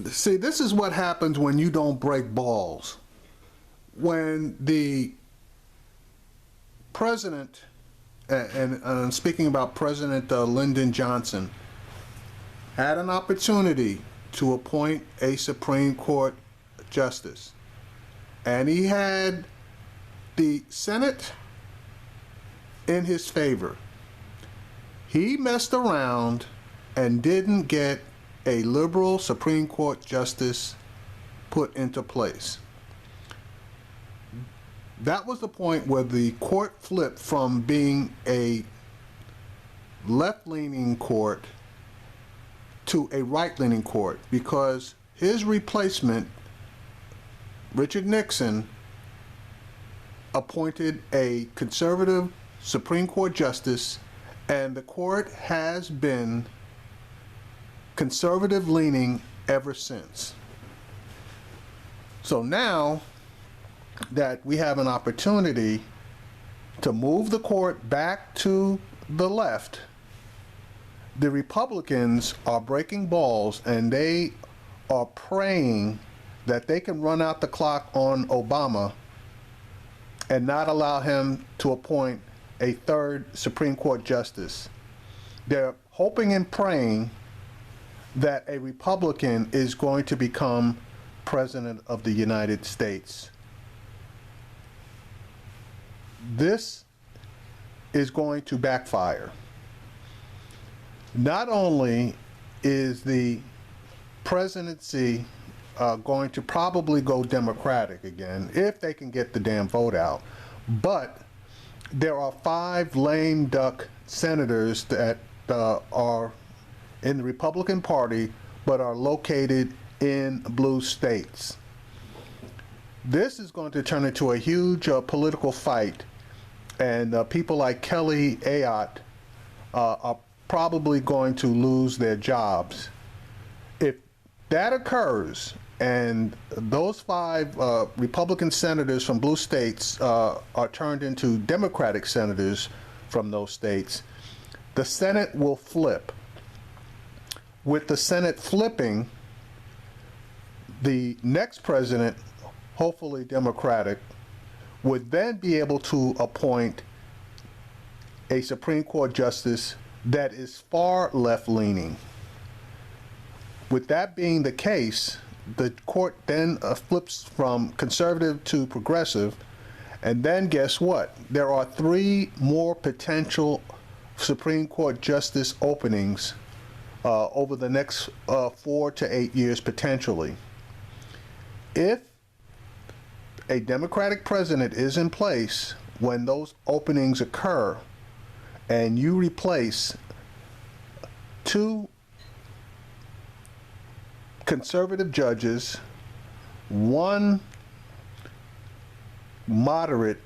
See, this is what happens when you don't break balls. When the president, and I'm speaking about President Lyndon Johnson, had an opportunity to appoint a Supreme Court justice, and he had the Senate in his favor. He messed around and didn't get a liberal Supreme Court justice put into place. That was the point where the court flipped from being a left-leaning court to a right-leaning court, because his replacement, Richard Nixon, appointed a conservative Supreme Court justice, and the court has been conservative-leaning ever since. So now that we have an opportunity to move the court back to the left, the Republicans are breaking balls, and they are praying that they can run out the clock on Obama and not allow him to appoint a third Supreme Court justice. They're hoping and praying that a Republican is going to become President of the United States. This is going to backfire. Not only is the presidency going to probably go Democratic again, if they can get the damn vote out, but there are 5 lame duck senators that are in the Republican Party but are located in blue states. This is going to turn into a huge political fight, and people like Kelly Ayotte are probably going to lose their jobs. If that occurs and those 5 Republican senators from blue states are turned into Democratic senators from those states, the Senate will flip. With the Senate flipping, the next president, hopefully Democratic, would then be able to appoint a Supreme Court justice that is far left-leaning. With that being the case, the court then flips from conservative to progressive, and then guess what? There are 3 more potential Supreme Court justice openings over the next 4 to 8 years potentially. If a Democratic president is in place when those openings occur, and you replace 2 conservative judges, 1 moderate,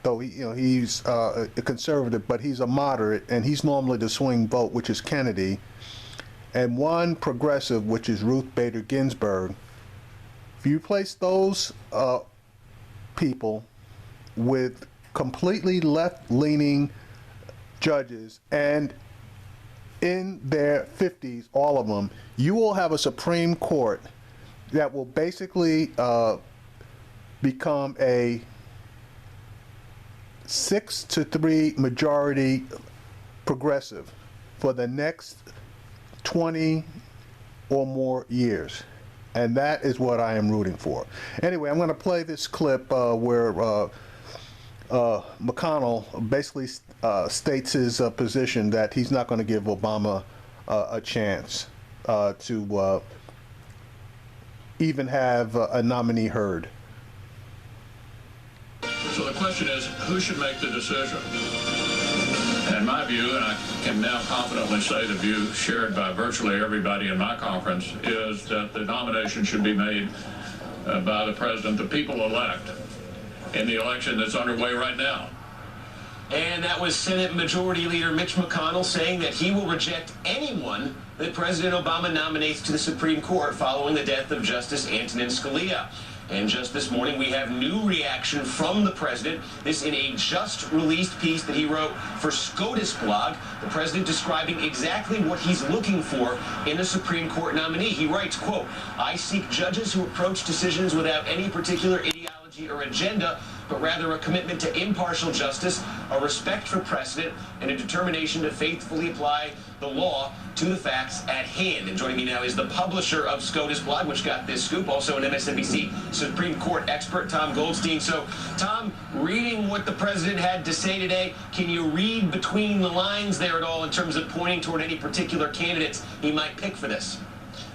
though he's a conservative, but he's a moderate, and he's normally the swing vote, which is Kennedy, and 1 progressive, which is Ruth Bader Ginsburg. If you place those people with completely left-leaning judges, and in their 50s, all of them, you will have a Supreme Court that will basically become a 6-3 majority progressive for the next 20 or more years. And that is what I am rooting for. Anyway, I'm going to play this clip where McConnell basically states his position that he's not going to give Obama a chance to even have a nominee heard. So the question is, who should make the decision? And in my view, and I can now confidently say the view shared by virtually everybody in my conference, is that the nomination should be made by the president the people elect in the election that's underway right now. And that was Senate Majority Leader Mitch McConnell saying that he will reject anyone that President Obama nominates to the Supreme Court following the death of Justice Antonin Scalia. And just this morning, we have new reaction from the president. This in a just released piece that he wrote for SCOTUS blog. The president describing exactly what he's looking for in a Supreme Court nominee. He writes, quote, "I seek judges who approach decisions without any particular ideology or agenda, but rather a commitment to impartial justice, a respect for precedent, and a determination to faithfully apply the law to the facts at hand." And joining me now is the publisher of SCOTUS blog, which got this scoop, also an MSNBC Supreme Court expert, Tom Goldstein. So, Tom, reading what the president had to say today, can you read between the lines there at all in terms of pointing toward any particular candidates he might pick for this?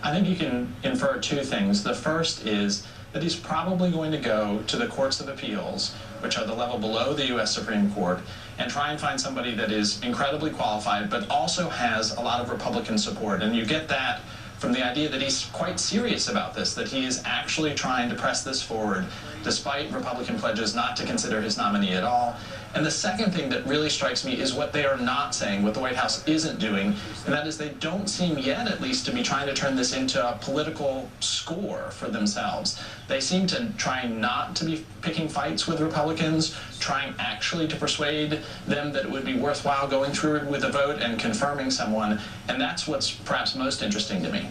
I think you can infer two things. The first is that he's probably going to go to the courts of appeals, which are the level below the U.S. Supreme Court, and try and find somebody that is incredibly qualified, but also has a lot of Republican support. And you get that from the idea that he's quite serious about this, that he is actually trying to press this forward, despite Republican pledges not to consider his nominee at all. And the second thing that really strikes me is what they are not saying, what the White House isn't doing, and that is they don't seem yet, at least, to be trying to turn this into a political score for themselves. They seem to try not to be picking fights with Republicans, trying actually to persuade them that it would be worthwhile going through with a vote and confirming someone, and that's what's perhaps most interesting to me.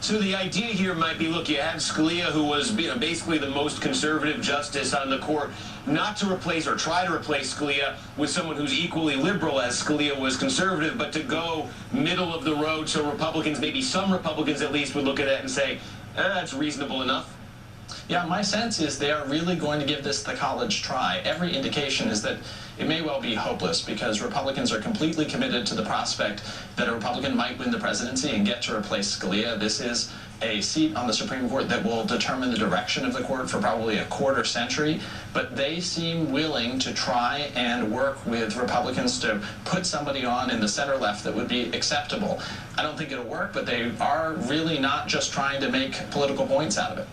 So the idea here might be, look, you had Scalia, who was basically the most conservative justice on the court, not to replace or try to replace Scalia with someone who's equally liberal as Scalia was conservative, but to go middle of the road so Republicans, maybe some Republicans at least, would look at that and say, that's reasonable enough. Yeah, my sense is they are really going to give this the college try. Every indication is that it may well be hopeless because Republicans are completely committed to the prospect that a Republican might win the presidency and get to replace Scalia. This is a seat on the Supreme Court that will determine the direction of the court for probably a quarter century, but they seem willing to try and work with Republicans to put somebody on in the center left that would be acceptable. I don't think it'll work, but they are really not just trying to make political points out of it.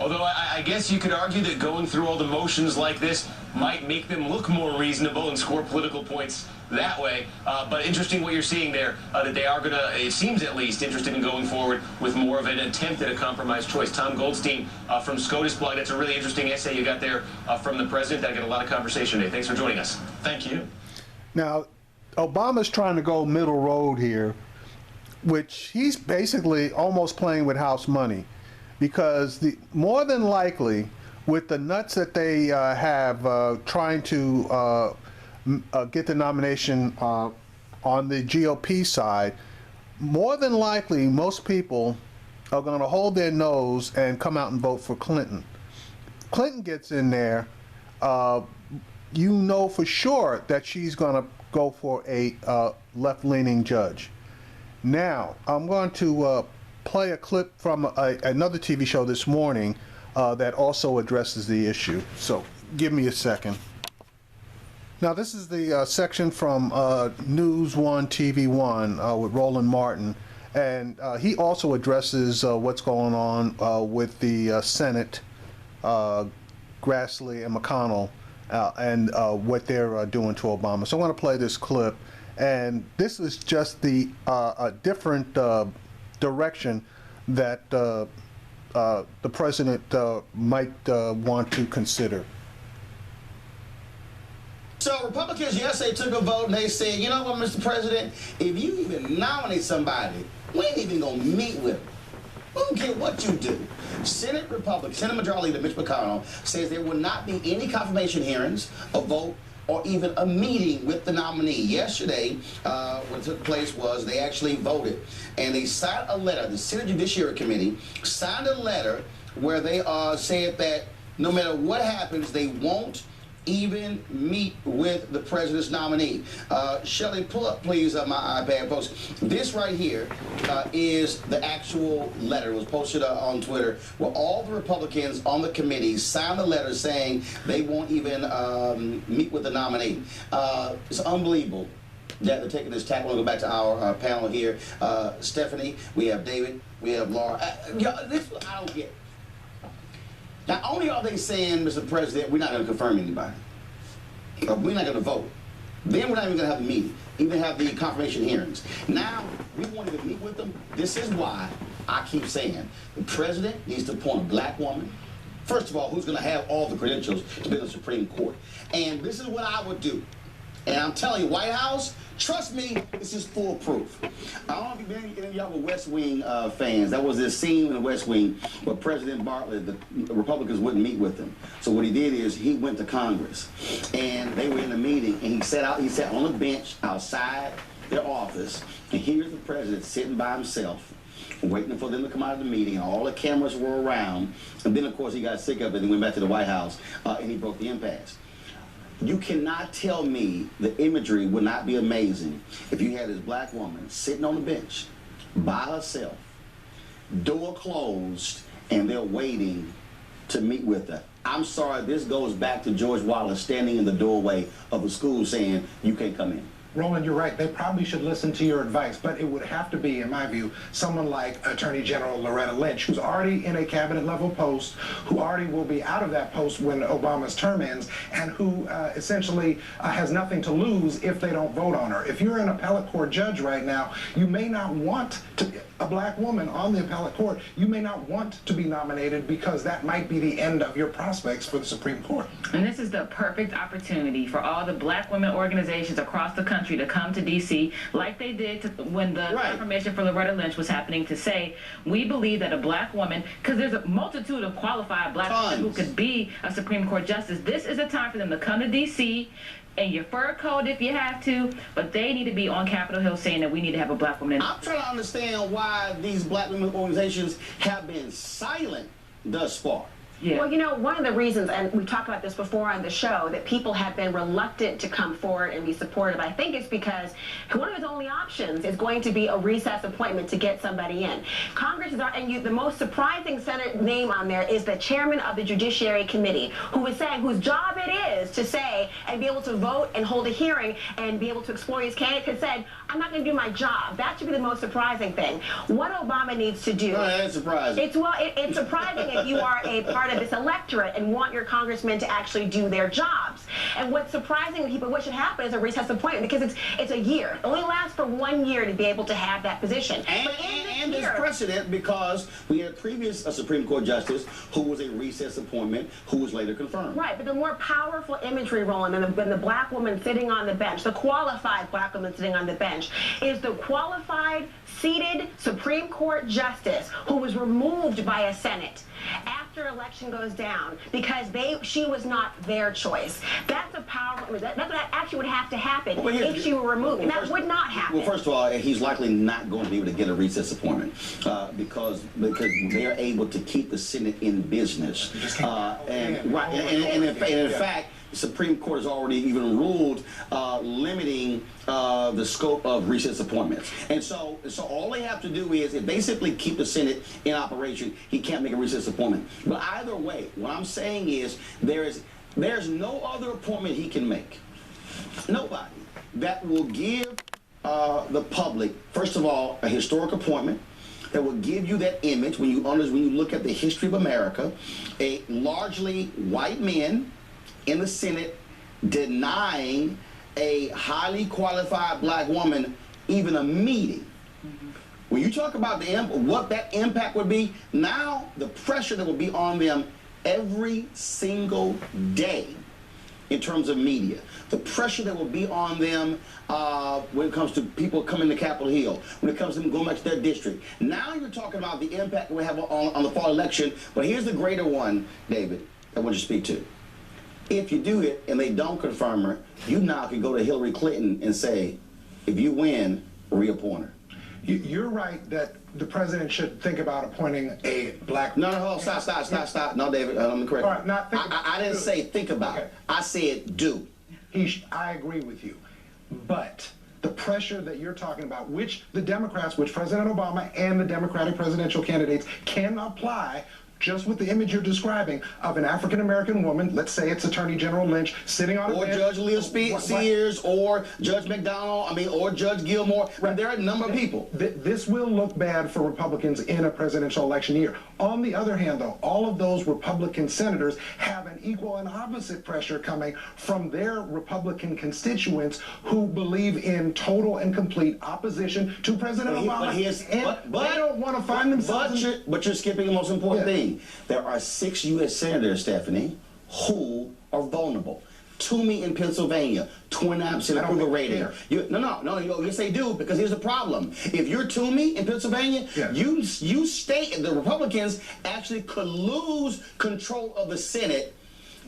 Although I guess you could argue that going through all the motions like this might make them look more reasonable and score political points that way. But interesting what you're seeing there, that they are going to, it seems at least, interested in going forward with more of an attempt at a compromise choice. Tom Goldstein from SCOTUS blog. That's a really interesting essay you got there from the president. I got a lot of conversation today. Thanks for joining us. Thank you. Now, Obama's trying to go middle road here, which he's basically almost playing with house money. Because more than likely, with the nuts that they have trying to get the nomination on the GOP side, more than likely, most people are going to hold their nose and come out and vote for Clinton. Clinton gets in there, you know for sure that she's going to go for a left-leaning judge. Now, I'm going to play a clip from another TV show this morning that also addresses the issue. So give me a second. Now this is the section from News 1 TV 1 with Roland Martin, and he also addresses what's going on with the Senate, Grassley and McConnell, and what they're doing to Obama. So I want to play this clip, and this is just the a different direction that the president might want to consider. So Republicans yesterday took a vote and they said, you know what, Mr. President, if you even nominate somebody, we ain't even gonna meet with them. We don't care what you do. Senate Majority Leader Mitch McConnell says there will not be any confirmation hearings, a vote, or even a meeting with the nominee. Yesterday, what took place was they actually voted, and they signed a letter. The Senate Judiciary Committee signed a letter where they said that no matter what happens, they won't even meet with the president's nominee. Shelley, pull up, please, my iPad post. This right here is the actual letter. It was posted on Twitter, where all the Republicans on the committee signed a letter saying they won't even meet with the nominee. It's unbelievable that they're taking this tack. We'll go back to our panel here. Stephanie, we have David, we have Laura. This I don't get. Not only are they saying, Mr. President, we're not going to confirm anybody, or we're not going to vote, then we're not even going to have the meeting, even have the confirmation hearings. Now, we won't even meet with them. This is why I keep saying the president needs to appoint a black woman. First of all, who's going to have all the credentials to be in the Supreme Court? And this is what I would do. And I'm telling you, White House, trust me, this is foolproof. I don't know if any of y'all were West Wing fans. That was this scene in the West Wing where President Bartlett, the Republicans wouldn't meet with him. So what he did is he went to Congress, and they were in a meeting, and he sat on a bench outside their office, and here's the president sitting by himself, waiting for them to come out of the meeting, and all the cameras were around. And then, of course, he got sick of it and went back to the White House, and he broke the impasse. You cannot tell me the imagery would not be amazing if you had this black woman sitting on the bench by herself, door closed, and they're waiting to meet with her. I'm sorry, this goes back to George Wallace standing in the doorway of a school saying, you can't come in. Roland, you're right. They probably should listen to your advice, but it would have to be, in my view, someone like Attorney General Loretta Lynch, who's already in a cabinet-level post, who already will be out of that post when Obama's term ends, and who essentially has nothing to lose if they don't vote on her. If you're an appellate court judge right now, you may not want to, a black woman on the appellate court, you may not want to be nominated because that might be the end of your prospects for the Supreme Court. And this is the perfect opportunity for all the black women organizations across the country to come to D.C. like they did when the confirmation for Loretta Lynch was happening, to say, we believe that a black woman, because there's a multitude of qualified black women who could be a Supreme Court justice, this is a time for them to come to D.C. in your fur coat if you have to, but they need to be on Capitol Hill saying that we need to have a black woman in. I'm trying to understand why these black women organizations have been silent thus far. Yeah. Well, you know, one of the reasons, and we've talked about this before on the show, that people have been reluctant to come forward and be supportive, I think it's because one of his only options is going to be a recess appointment to get somebody in. Congress is, and the most surprising Senate name on there is the chairman of the Judiciary Committee, who is saying, whose job it is to say and be able to vote and hold a hearing and be able to explore his candidate, has said, I'm not going to do my job. That should be the most surprising thing. What Obama needs to do. No, that's surprising. It's surprising if you are a part of this electorate and want your congressmen to actually do their jobs. And what's surprising to people, what should happen is a recess appointment, because it's a year. It only lasts for 1 year to be able to have that position. And there's precedent, because we had a previous Supreme Court justice who was a recess appointment who was later confirmed. Right, but the more powerful imagery, Roland, than the black woman sitting on the bench, the qualified black woman sitting on the bench, is the qualified, seated Supreme Court justice who was removed by a Senate after election goes down because she was not their choice. That's a powerful, that's what actually would have to happen if she were removed. And that would not happen. Well, first of all, he's likely not going to be able to get a recess appointment because they're able to keep the Senate in business. And in fact, the Supreme Court has already even ruled limiting the scope of recess appointments. And so all they have to do is, if they simply keep the Senate in operation, he can't make a recess appointment. But either way, what I'm saying is there's no other appointment he can make. Nobody that will give the public, first of all, a historic appointment that will give you that image when you look at the history of America, a largely white men in the Senate denying a highly qualified black woman even a meeting. When you talk about what that impact would be, now the pressure that will be on them every single day in terms of media, the pressure that will be on them when it comes to people coming to Capitol Hill, when it comes to them going back to their district. Now you're talking about the impact we have on the fall election, but here's the greater one, David, I want you to speak to. If you do it and they don't confirm her, you now can go to Hillary Clinton and say, if you win, reappoint her. You're right that the president should think about appointing a black... No, stop. No, David, let me correct you. Not think I didn't say think about it. I said do. I agree with you. But the pressure that you're talking about, which the Democrats, which President Obama and the Democratic presidential candidates can apply just with the image you're describing of an African-American woman, let's say it's Attorney General Lynch, sitting on a or bench. Judge Leah Sears, or Judge McDonald, or Judge Gilmore. Right. There are a number of people. This will look bad for Republicans in a presidential election year. On the other hand, though, all of those Republican senators have an equal and opposite pressure coming from their Republican constituents who believe in total and complete opposition to President Obama. They don't want to find themselves. But you're skipping the most important thing. There are 6 U.S. senators, Stephanie, who are vulnerable. Toomey in Pennsylvania, 29% approval rating. No, yes they do, because here's the problem. If you're Toomey in Pennsylvania, you state the Republicans actually could lose control of the Senate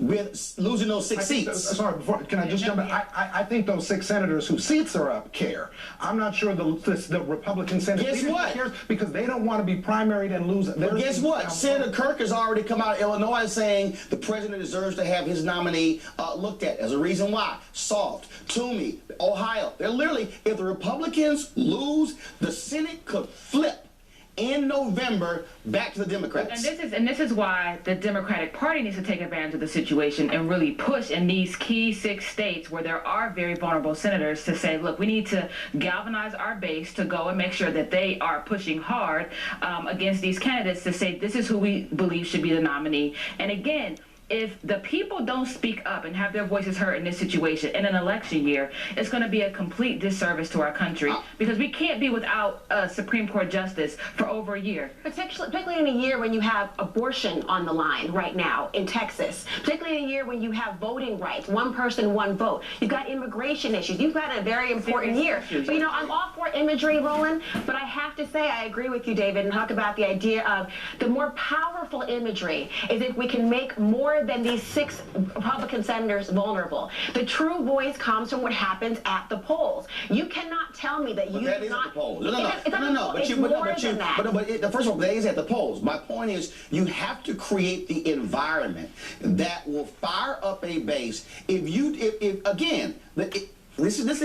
with losing those 6 seats. Can I just jump in? I think those 6 senators whose seats are up care. I'm not sure the Republican Senate cares, because they don't want to be primaried and lose. But guess what? Senator Kirk has already come out of Illinois saying the president deserves to have his nominee looked at. As a reason why. Soft. Toomey, Ohio. They're literally, if the Republicans lose, the Senate could flip in November back to the Democrats. And this is why the Democratic Party needs to take advantage of the situation and really push in these key 6 states where there are very vulnerable senators to say, look, we need to galvanize our base to go and make sure that they are pushing hard against these candidates to say this is who we believe should be the nominee. And again, if the people don't speak up and have their voices heard in this situation in an election year, it's going to be a complete disservice to our country, because we can't be without a Supreme Court justice for over a year. Particularly in a year when you have abortion on the line right now in Texas. Particularly in a year when you have voting rights, one person, one vote. You've got immigration issues. You've got a very important year. But I'm all for imagery, Roland, but I have to say I agree with you, David, and talk about the idea of the more powerful imagery is if we can make more than these 6 Republican senators vulnerable. The true voice comes from what happens at the polls. You cannot tell me that you do not. At the polls. But first of all, that is at the polls. My point is, you have to create the environment that will fire up a base. This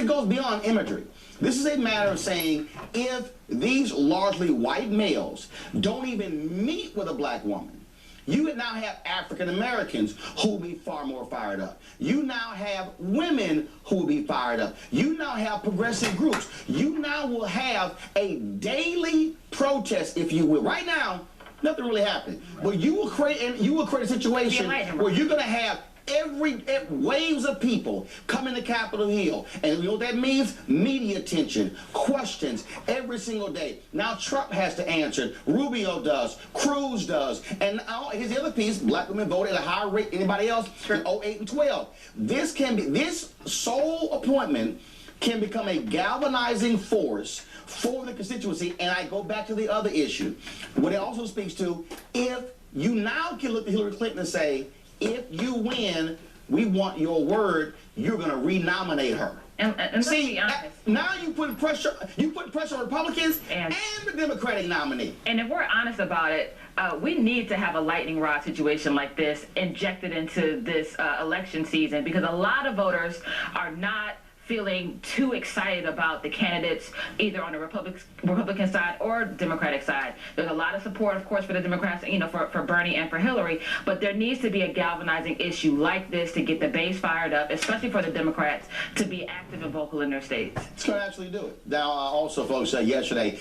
goes beyond imagery. This is a matter of saying, if these largely white males don't even meet with a black woman, you would now have African Americans who will be far more fired up. You now have women who will be fired up. You now have progressive groups. You now will have a daily protest, if you will. Right now, nothing really happening. But you will create a situation where you're going to have every waves of people coming to Capitol Hill. And you know what that means? Media attention, questions every single day. Now Trump has to answer. Rubio does. Cruz does. And here's the other piece. Black women voted at a higher rate than anybody else in 08 and 12. This sole appointment can become a galvanizing force for the constituency. And I go back to the other issue. What it also speaks to, if you now can look at Hillary Clinton and say, if you win, we want your word, you're going to renominate her. And see, now you put pressure on Republicans and the Democratic nominee. And if we're honest about it, we need to have a lightning rod situation like this injected into this election season, because a lot of voters are not feeling too excited about the candidates either on the Republican side or Democratic side. There's a lot of support, of course, for the Democrats, for Bernie and for Hillary, but there needs to be a galvanizing issue like this to get the base fired up, especially for the Democrats to be active and vocal in their states. It's going to actually do it. Now, also, folks, yesterday.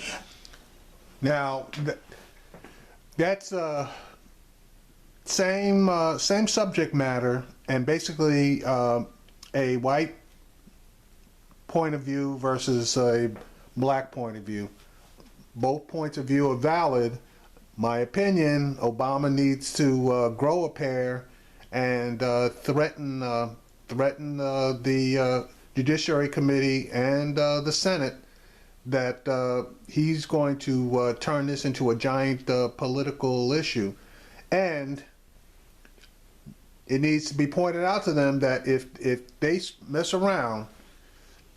Now, that's same subject matter, and basically a white point of view versus a black point of view. Both points of view are valid. My opinion, Obama needs to grow a pair and threaten the Judiciary Committee and the Senate that he's going to turn this into a giant political issue. And it needs to be pointed out to them that if they mess around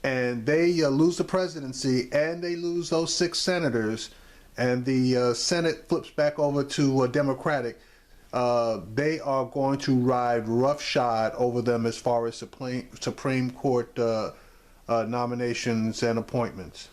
and they lose the presidency and they lose those 6 senators and the Senate flips back over to Democratic, they are going to ride roughshod over them as far as Supreme Court nominations and appointments.